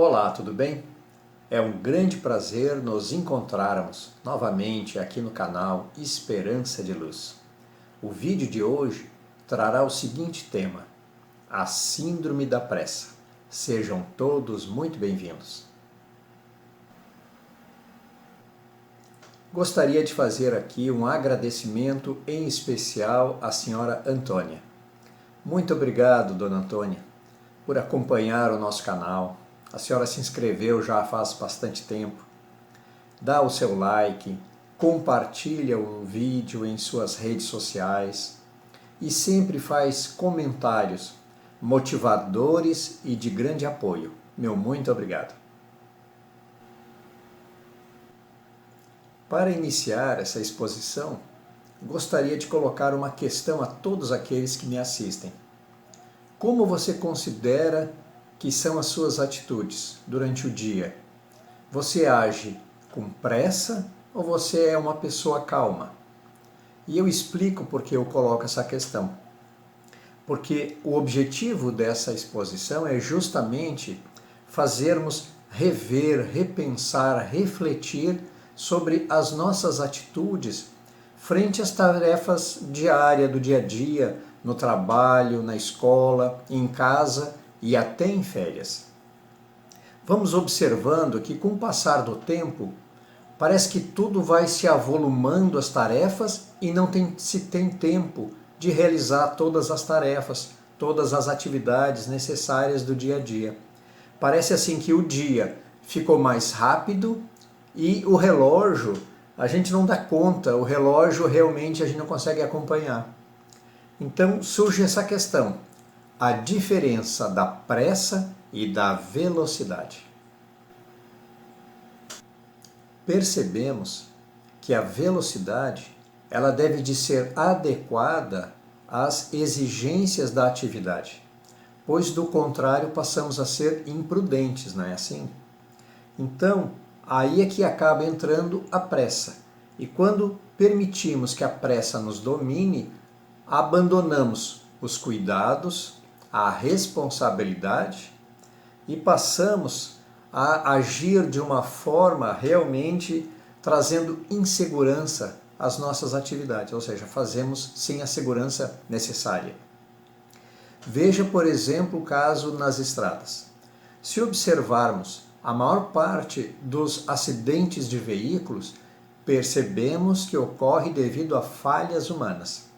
Olá, tudo bem? É um grande prazer nos encontrarmos novamente aqui no canal Esperança de Luz. O vídeo de hoje trará o seguinte tema: a Síndrome da Pressa. Sejam todos muito bem-vindos. Gostaria de fazer aqui um agradecimento em especial à senhora Antônia. Muito obrigado, dona Antônia, por acompanhar o nosso canal. A senhora se inscreveu já faz bastante tempo. Dá o seu like, compartilha o vídeo em suas redes sociais e sempre faz comentários motivadores e de grande apoio. Meu muito obrigado. Para iniciar essa exposição, gostaria de colocar uma questão a todos aqueles que me assistem. Como você considera que são as suas atitudes durante o dia? Você age com pressa ou você é uma pessoa calma? E eu explico por que eu coloco essa questão. Porque o objetivo dessa exposição é justamente fazermos rever, repensar, refletir sobre as nossas atitudes frente às tarefas diárias do dia a dia, no trabalho, na escola, em casa e até em férias. Vamos observando que com o passar do tempo, parece que tudo vai se avolumando as tarefas e não se tem tempo de realizar todas as tarefas, todas as atividades necessárias do dia a dia. Parece assim que o dia ficou mais rápido e o relógio, a gente não dá conta, o relógio realmente a gente não consegue acompanhar. Então surge essa questão: a diferença da pressa e da velocidade. Percebemos que a velocidade ela deve de ser adequada às exigências da atividade, pois do contrário passamos a ser imprudentes, não é assim? Então, aí é que acaba entrando a pressa. E quando permitimos que a pressa nos domine, abandonamos os cuidados, a responsabilidade e passamos a agir de uma forma realmente trazendo insegurança às nossas atividades, ou seja, fazemos sem a segurança necessária. Veja, por exemplo, o caso nas estradas. Se observarmos a maior parte dos acidentes de veículos, percebemos que ocorre devido a falhas humanas.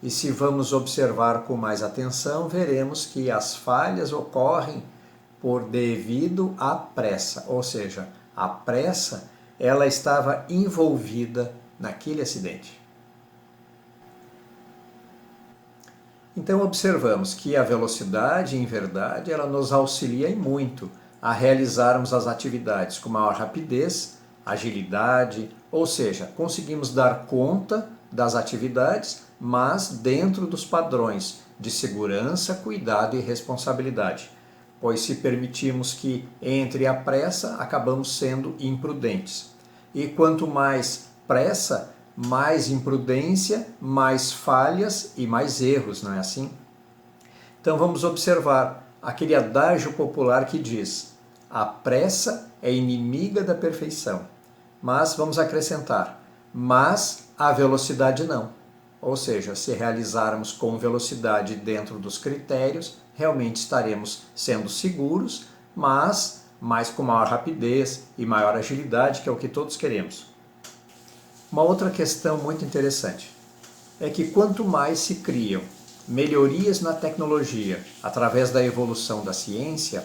E se vamos observar com mais atenção, veremos que as falhas ocorrem devido à pressa, ou seja, a pressa ela estava envolvida naquele acidente. Então observamos que a velocidade, em verdade, ela nos auxilia em muito a realizarmos as atividades com maior rapidez, agilidade, ou seja, conseguimos dar conta das atividades, mas dentro dos padrões de segurança, cuidado e responsabilidade. Pois se permitirmos que entre a pressa, acabamos sendo imprudentes. E quanto mais pressa, mais imprudência, mais falhas e mais erros, não é assim? Então vamos observar aquele adágio popular que diz: a pressa é inimiga da perfeição. Mas vamos acrescentar: mas a velocidade não. Ou seja, se realizarmos com velocidade dentro dos critérios, realmente estaremos sendo seguros, mas com maior rapidez e maior agilidade, que é o que todos queremos. Uma outra questão muito interessante é que quanto mais se criam melhorias na tecnologia através da evolução da ciência,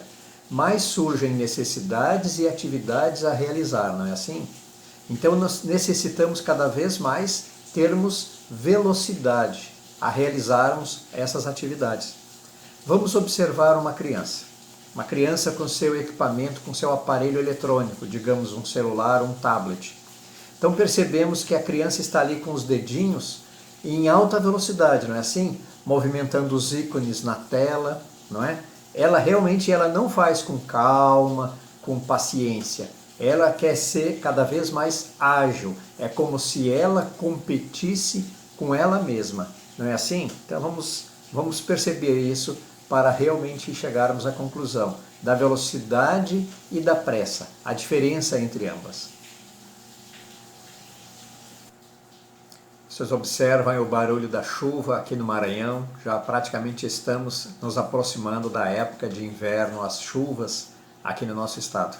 mais surgem necessidades e atividades a realizar, não é assim? Então nós necessitamos cada vez mais termos velocidade a realizarmos essas atividades. Vamos observar uma criança com seu equipamento, com seu aparelho eletrônico, digamos um celular, um tablet. Então percebemos que a criança está ali com os dedinhos em alta velocidade, não é assim? Movimentando os ícones na tela, não é? Ela realmente não faz com calma, com paciência. Ela quer ser cada vez mais ágil. É como se ela competisse com ela mesma, não é assim? Então vamos perceber isso para realmente chegarmos à conclusão da velocidade e da pressa, a diferença entre ambas. Vocês observam o barulho da chuva aqui no Maranhão, já praticamente estamos nos aproximando da época de inverno, as chuvas aqui no nosso estado.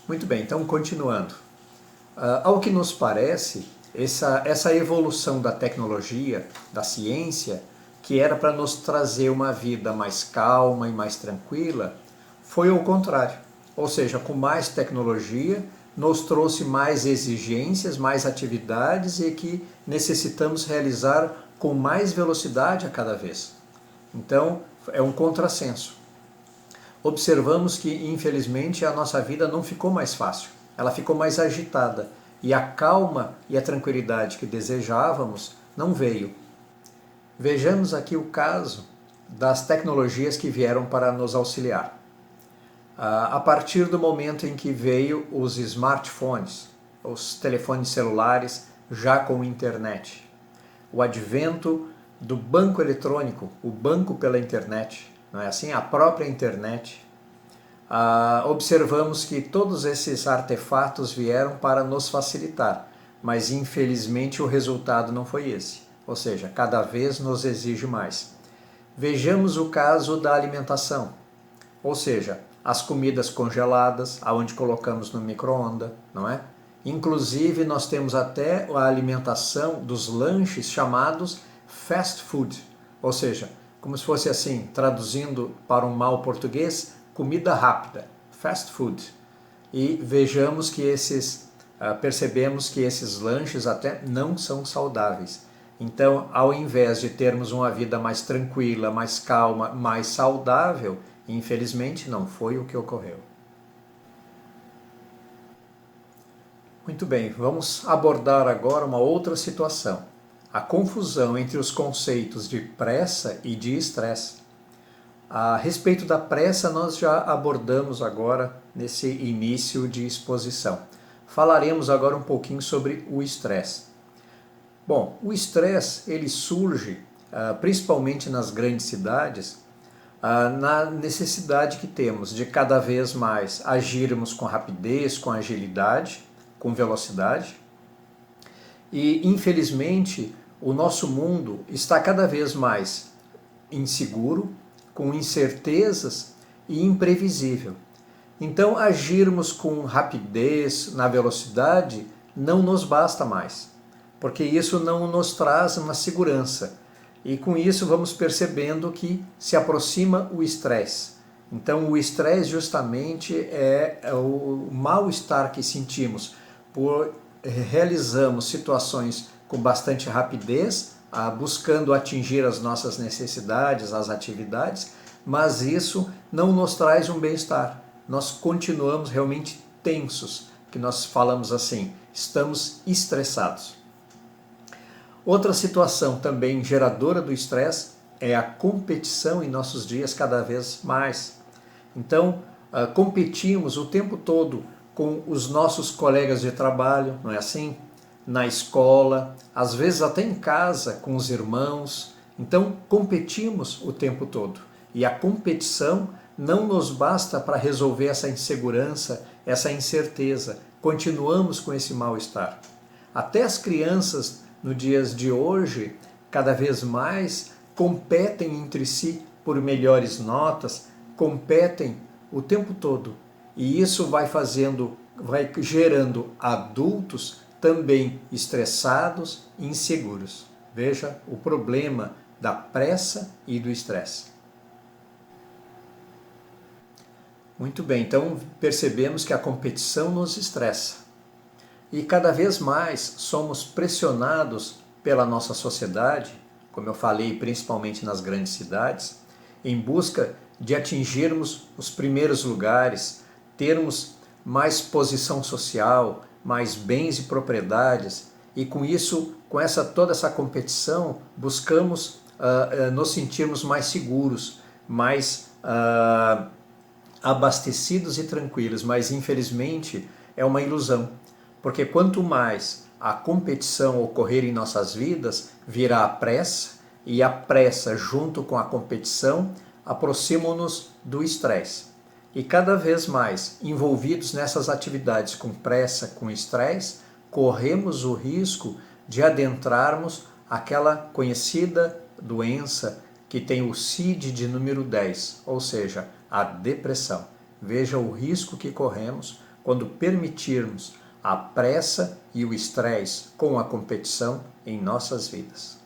Muito bem, então continuando. Ao que nos parece, essa evolução da tecnologia, da ciência, que era para nos trazer uma vida mais calma e mais tranquila, foi o contrário. Ou seja, com mais tecnologia, nos trouxe mais exigências, mais atividades e que necessitamos realizar com mais velocidade a cada vez. Então, é um contrassenso. Observamos que, infelizmente, a nossa vida não ficou mais fácil, ela ficou mais agitada e a calma e a tranquilidade que desejávamos não veio. Vejamos aqui o caso das tecnologias que vieram para nos auxiliar. A partir do momento em que veio os smartphones, os telefones celulares já com internet, o advento do banco eletrônico, o banco pela internet, não é assim? A própria internet, observamos que todos esses artefatos vieram para nos facilitar, mas infelizmente o resultado não foi esse, ou seja, cada vez nos exige mais. Vejamos o caso da alimentação, ou seja, as comidas congeladas, aonde colocamos no micro-ondas, não é? Inclusive nós temos até a alimentação dos lanches chamados fast food, ou seja, como se fosse assim, traduzindo para um mau português, comida rápida, fast food. E vejamos que percebemos que esses lanches até não são saudáveis. Então, ao invés de termos uma vida mais tranquila, mais calma, mais saudável, infelizmente não foi o que ocorreu. Muito bem, vamos abordar agora uma outra situação. A confusão entre os conceitos de pressa e de estresse. A respeito da pressa, nós já abordamos agora nesse início de exposição. Falaremos agora um pouquinho sobre o estresse. Bom, o estresse ele surge principalmente nas grandes cidades, na necessidade que temos de cada vez mais agirmos com rapidez, com agilidade, com velocidade. E, infelizmente, o nosso mundo está cada vez mais inseguro, com incertezas e imprevisível. Então, agirmos com rapidez, na velocidade, não nos basta mais, porque isso não nos traz uma segurança. E com isso vamos percebendo que se aproxima o estresse. Então o estresse justamente é o mal-estar que sentimos por realizamos situações com bastante rapidez, buscando atingir as nossas necessidades, as atividades, mas isso não nos traz um bem-estar. Nós continuamos realmente tensos, que nós falamos assim, estamos estressados. Outra situação também geradora do estresse é a competição em nossos dias cada vez mais. Então, competimos o tempo todo com os nossos colegas de trabalho, não é assim? Na escola, às vezes até em casa, com os irmãos. Então, competimos o tempo todo. E a competição não nos basta para resolver essa insegurança, essa incerteza. Continuamos com esse mal-estar. Até as crianças, nos dias de hoje, cada vez mais competem entre si por melhores notas, competem o tempo todo. E isso vai gerando adultos também estressados e inseguros. Veja o problema da pressa e do estresse. Muito bem, então percebemos que a competição nos estressa. E cada vez mais somos pressionados pela nossa sociedade, como eu falei, principalmente nas grandes cidades, em busca de atingirmos os primeiros lugares, termos mais posição social, mais bens e propriedades, e com isso, toda essa competição, buscamos nos sentirmos mais seguros, mais abastecidos e tranquilos, mas infelizmente é uma ilusão. Porque quanto mais a competição ocorrer em nossas vidas, virá a pressa, e a pressa junto com a competição aproximam-nos do estresse. E cada vez mais envolvidos nessas atividades com pressa, com estresse, corremos o risco de adentrarmos aquela conhecida doença que tem o CID de número 10, ou seja, a depressão. Veja o risco que corremos quando permitirmos a pressa e o estresse com a competição em nossas vidas.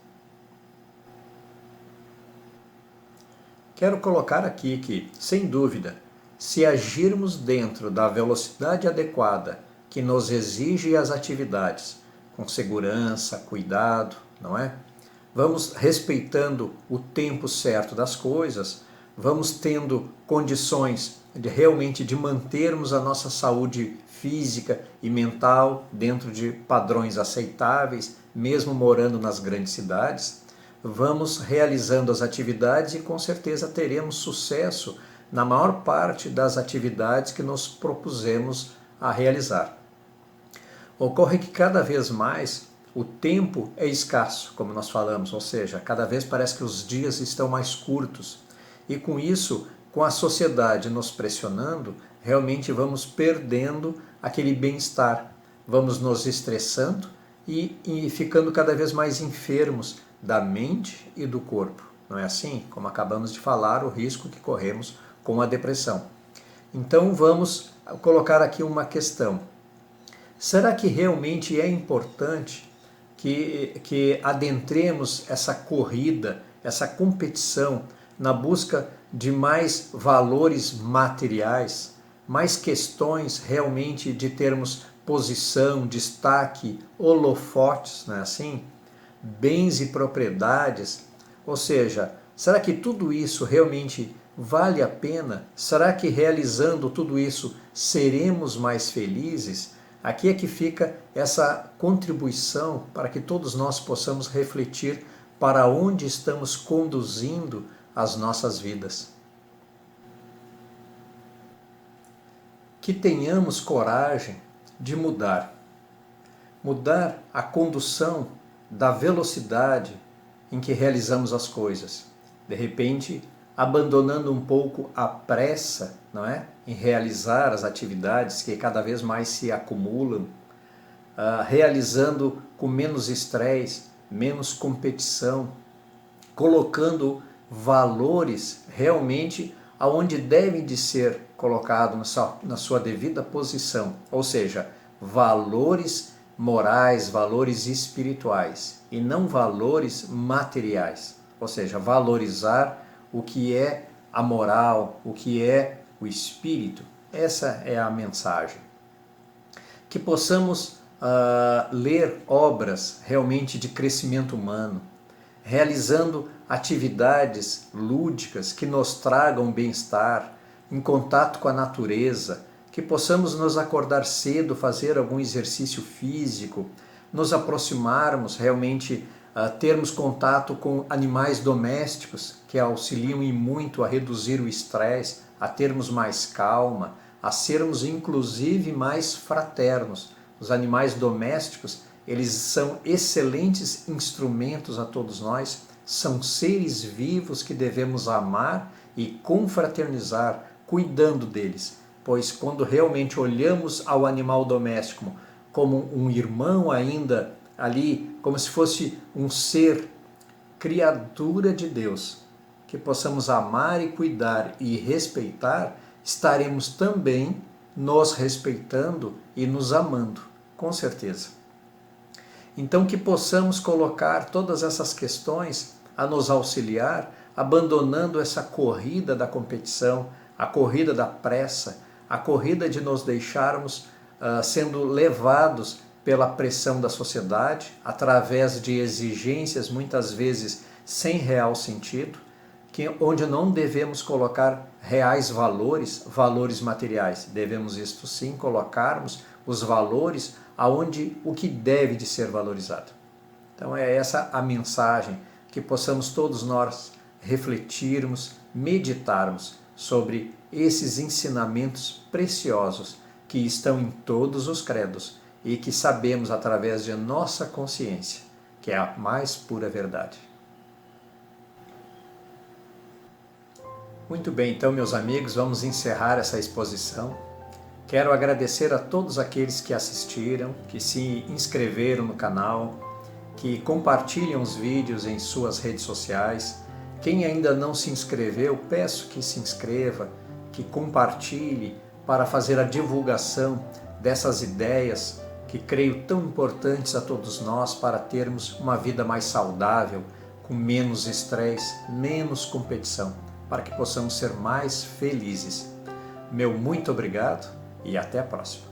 Quero colocar aqui que, sem dúvida, se agirmos dentro da velocidade adequada que nos exige as atividades, com segurança, cuidado, não é? Vamos respeitando o tempo certo das coisas, vamos tendo condições realmente de mantermos a nossa saúde física e mental dentro de padrões aceitáveis, mesmo morando nas grandes cidades. Vamos realizando as atividades e com certeza teremos sucesso na maior parte das atividades que nos propusemos a realizar. Ocorre que cada vez mais o tempo é escasso, como nós falamos, ou seja, cada vez parece que os dias estão mais curtos. E com isso, com a sociedade nos pressionando, realmente vamos perdendo aquele bem-estar, vamos nos estressando e ficando cada vez mais enfermos da mente e do corpo. Não é assim? Como acabamos de falar, o risco que corremos com a depressão. Então vamos colocar aqui uma questão. Será que realmente é importante que adentremos essa corrida, essa competição na busca de mais valores materiais, mais questões realmente de termos posição, destaque, holofotes, não é assim? Bens e propriedades? Ou seja, será que tudo isso realmente vale a pena? Será que realizando tudo isso seremos mais felizes? Aqui é que fica essa contribuição para que todos nós possamos refletir para onde estamos conduzindo as nossas vidas. Que tenhamos coragem de mudar a condução da velocidade em que realizamos as coisas. De repente, abandonando um pouco a pressa, não é? Em realizar as atividades que cada vez mais se acumulam, realizando com menos estresse, menos competição, colocando valores realmente aonde devem de ser colocados na sua devida posição, ou seja, valores morais, valores espirituais e não valores materiais, ou seja, valorizar o que é a moral, o que é o espírito. Essa é a mensagem. Que possamos ler obras realmente de crescimento humano, realizando atividades lúdicas que nos tragam bem-estar, em contato com a natureza, que possamos nos acordar cedo, fazer algum exercício físico, nos aproximarmos realmente, termos contato com animais domésticos que auxiliam e muito a reduzir o estresse, a termos mais calma, a sermos inclusive mais fraternos. Os animais domésticos, eles são excelentes instrumentos a todos nós, são seres vivos que devemos amar e confraternizar, cuidando deles, pois quando realmente olhamos ao animal doméstico como um irmão ainda ali, como se fosse um ser, criatura de Deus, que possamos amar e cuidar e respeitar, estaremos também nos respeitando e nos amando, com certeza. Então que possamos colocar todas essas questões a nos auxiliar, abandonando essa corrida da competição, a corrida da pressa, a corrida de nos deixarmos sendo levados pela pressão da sociedade, através de exigências muitas vezes sem real sentido, onde não devemos colocar reais valores, valores materiais. Devemos isto sim colocarmos os valores aonde o que deve de ser valorizado. Então é essa a mensagem, que possamos todos nós refletirmos, meditarmos sobre esses ensinamentos preciosos que estão em todos os credos e que sabemos através de nossa consciência, que é a mais pura verdade. Muito bem, então, meus amigos, vamos encerrar essa exposição. Quero agradecer a todos aqueles que assistiram, que se inscreveram no canal, que compartilham os vídeos em suas redes sociais. Quem ainda não se inscreveu, peço que se inscreva, que compartilhe para fazer a divulgação dessas ideias que creio tão importantes a todos nós para termos uma vida mais saudável, com menos estresse, menos competição, para que possamos ser mais felizes. Meu muito obrigado e até a próxima.